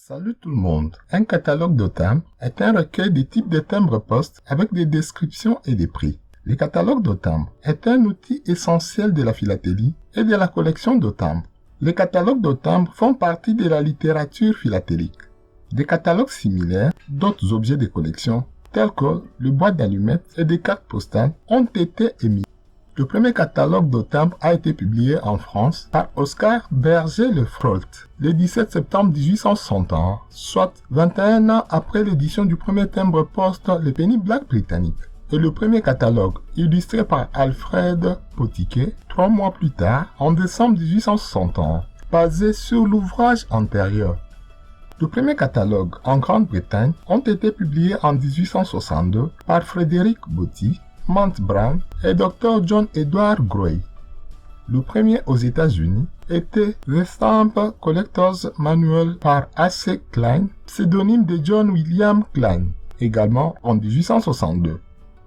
Salut tout le monde. Un catalogue de timbres est un recueil des types de timbres-poste avec des descriptions et des prix. Le catalogue de timbres est un outil essentiel de la philatélie et de la collection de timbres. Les catalogues de timbres font partie de la littérature philatélique. Des catalogues similaires d'autres objets de collection, tels que le boîte d'allumettes et des cartes postales, ont été émis. Le premier catalogue de timbres a été publié en France par Oscar Berger-Le-Frolt le 17 septembre 1861, soit 21 ans après l'édition du premier timbre-poste, le Penny Black britannique, et le premier catalogue, illustré par Alfred Pottiquet, 3 mois plus tard, en décembre 1861, basé sur l'ouvrage antérieur. Le premier catalogue en Grande-Bretagne ont été publiés en 1862 par Frédéric Botti, Mont Brown et Dr. John Edward Gray. Le premier aux États-Unis était The Stamp Collector's Manual par A.C. Klein, pseudonyme de John William Klein, également en 1862.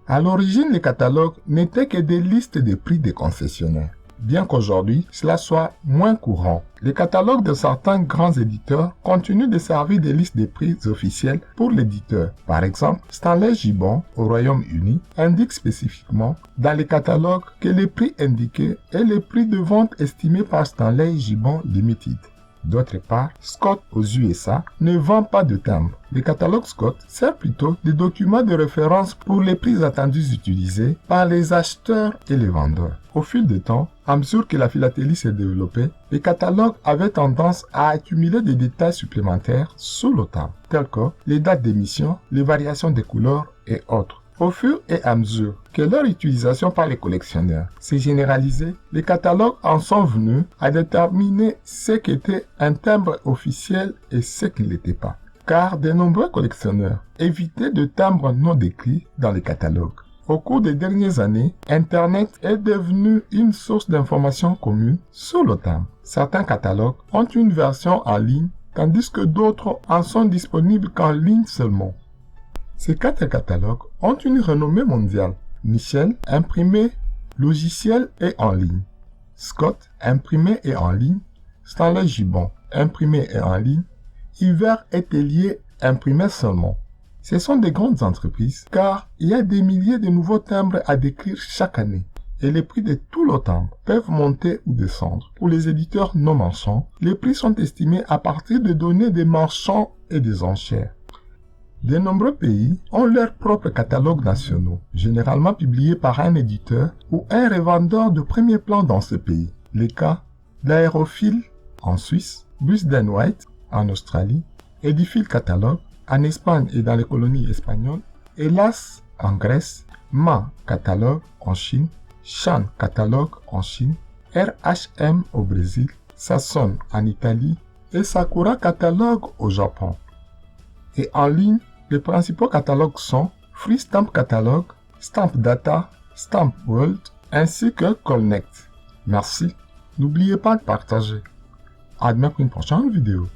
À l'origine, les catalogues n'étaient que des listes de prix des concessionnaires. Bien qu'aujourd'hui, cela soit moins courant, les catalogues de certains grands éditeurs continuent de servir de listes de prix officielles pour l'éditeur. Par exemple, Stanley Gibbon, au Royaume-Uni, indique spécifiquement dans les catalogues que les prix indiqués est le prix de vente estimé par Stanley Gibbon Limited. D'autre part, Scott aux USA ne vend pas de timbres. Le catalogue Scott sert plutôt de document de référence pour les prix attendus utilisés par les acheteurs et les vendeurs. Au fil du temps, à mesure que la philatélie s'est développée, les catalogues avaient tendance à accumuler des détails supplémentaires sous le timbre, tels que les dates d'émission, les variations de couleurs et autres. Au fur et à mesure que leur utilisation par les collectionneurs s'est généralisée, les catalogues en sont venus à déterminer ce qu'était un timbre officiel et ce qui ne l'était pas. Car de nombreux collectionneurs évitaient de timbres non décrits dans les catalogues. Au cours des dernières années, Internet est devenu une source d'information commune sur le timbre. Certains catalogues ont une version en ligne, tandis que d'autres en sont disponibles qu'en ligne seulement. Ces 4 catalogues ont une renommée mondiale. Michel, imprimé, logiciel et en ligne. Scott, imprimé et en ligne. Stanley Gibbon, imprimé et en ligne. Hiver et Tellier, imprimé seulement. Ce sont des grandes entreprises car il y a des milliers de nouveaux timbres à décrire chaque année. Et les prix de tous les timbres peuvent monter ou descendre. Pour les éditeurs non marchands, les prix sont estimés à partir de données des marchands et des enchères. De nombreux pays ont leurs propres catalogues nationaux, généralement publiés par un éditeur ou un revendeur de premier plan dans ce pays. Les cas d'Aérophile en Suisse, Busden White en Australie, Edifil Catalogue en Espagne et dans les colonies espagnoles, Hélas en Grèce, Ma Catalogue en Chine, Shan Catalogue en Chine, RHM au Brésil, Sasson en Italie et Sakura Catalogue au Japon. Et en ligne, les principaux catalogues sont Free Stamp Catalogue, Stamp Data, Stamp World, ainsi que Colnect. Merci. N'oubliez pas de partager. À demain pour une prochaine vidéo.